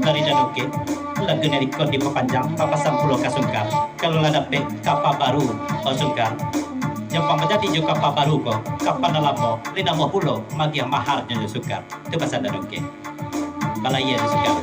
Dari Danuke, lagu dari di Papanjang, papasan pulau Kasungkar. Kalau ada pe kapal baru Kasungkar. Yang menjadi juga kapal baru kok, kapal nalamo, lina mo pulau, magi yang mahal yang Sungkar. Itu bahasa Danuke. Balaya Sungkar.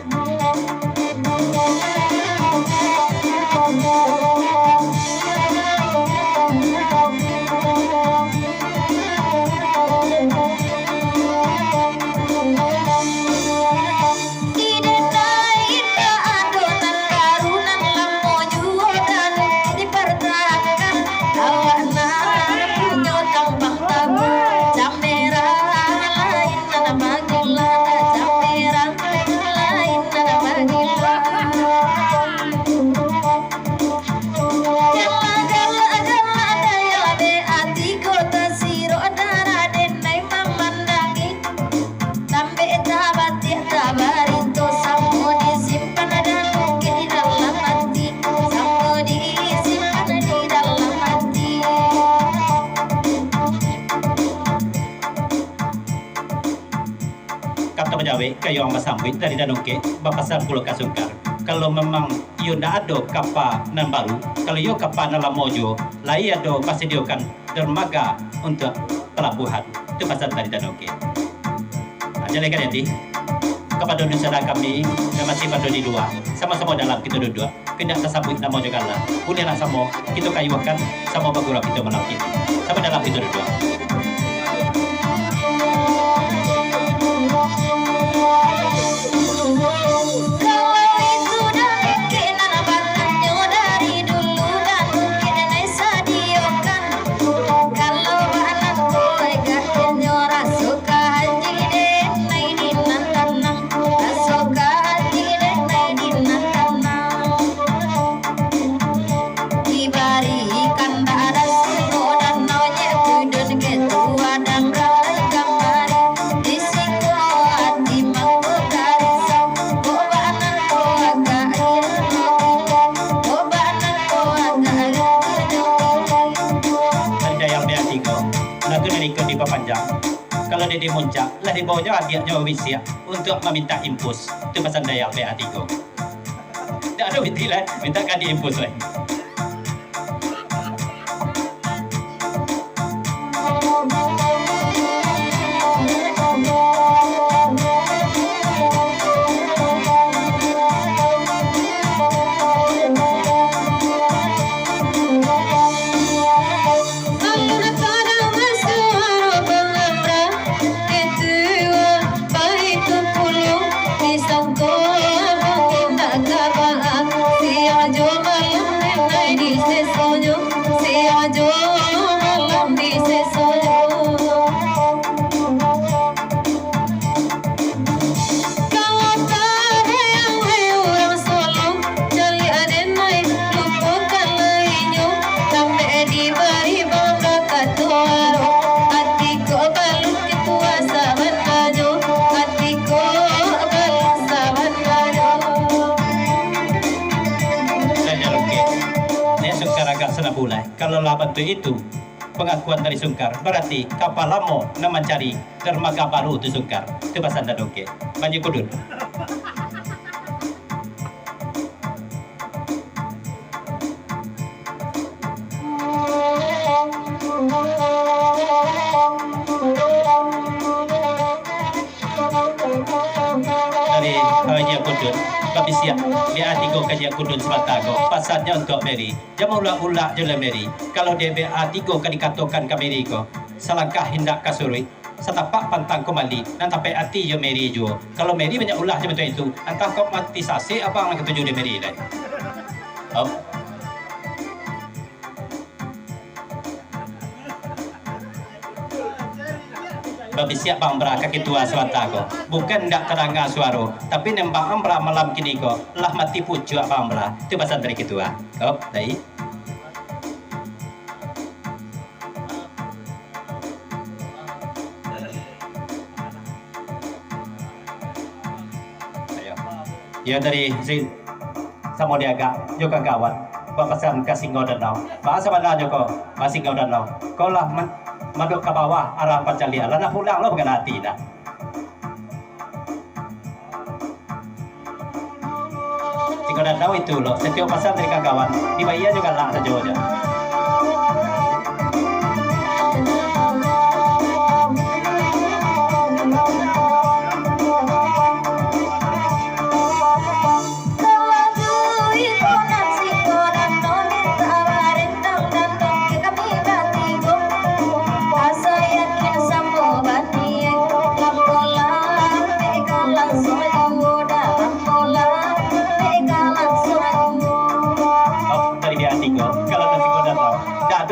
Kayo ang masambit dari Danuke, bapasan pulau Kasungkar. Kalau memang iyo ndak ada kapal nan baru, kalau iyo kapal na lamojo, lai ada pasediakan dermaga untuk pelabuhan. Itu pasal dari Danuke. Jadi kan nanti kepada saudara kami yang masih pada di luar, sama-sama dalam kita dua, kena tersambut nama juga lah. Unilah sama kita kayuakan sama bagura kita menakit, sama dalam kita dua. Kalau dia di Muncak, lah di bawahnya adiknya Wisya untuk meminta impus. Itu pesan Dayak PA3. Tidak ada binti lah, minta kan di impus lah. Isang ko, bakit nagkabaan? Siya jo Kalau lah bantu itu pengakuan dari Sungkar, berarti kapal lama nak mencari dermaga baru tu Sungkar. Itu bahasa Dadoke. Banyak kudun. Dari Kajak Kudun, kami siap dia tiga Kajak Kudun Sebatago. Pasatnya untuk Mary. Jangan ulah-ulah je lah Mary. Kalau dia BA3 kan dikatakan ke Mary ko, selangkah hendak kasuri, setapak pantang kembali, dan sampai hati je Mary juga. Kalau Mary banyak ulah je betul itu, entah kau mati sasi apa yang ketujuh di Mary dah. Oh. Babi siap bang bra kaki tua swata ko. Bukan ndak terangga suara, tapi nembak ambra malam kini ko. Lah mati pucuk bang bra. Itu bahasa dari ketua. Oh, dai. Ayo. Ya dari si Samodiaga juga kawan. Bapasan ke Singo Danau. Bahasa mana juga masih Singo Danau. Kau lah maduk ke bawah arah Pancalia. Lah nak pulang lo bukan hati dah. Singo Danau itu lo. Setiap pasal dari kawan. Di Bahia juga lah saja aja.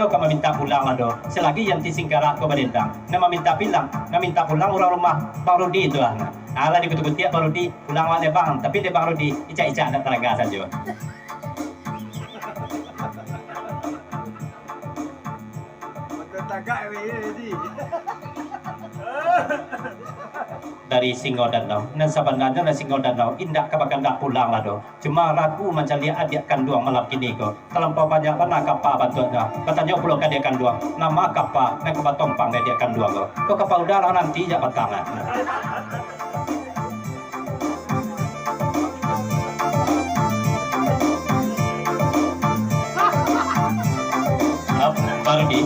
Kau minta pulang lah do. Selagi yang tisingkarat kau berendang. Nama minta pulang, nama minta pulang orang rumah Bang Rudi itu lah. Alah di kutu-kutu Bang Rudi pulang wak bang. Tapi dia Bang Rudi icak-icak nak teraga saja. Dari Singo Danau, dan sebenarnya dari Singo Danau indah kabakan dah pulang lah do. Cuma ragu macam dia adik kanduang malam kini ko. Terlampau banyak mana kapal bantuannya. Katanya pulau dia kanduang. Nama kapal nak kapal tompang dia kanduang ko. Kau kapal udara nanti jak batangan. Baru di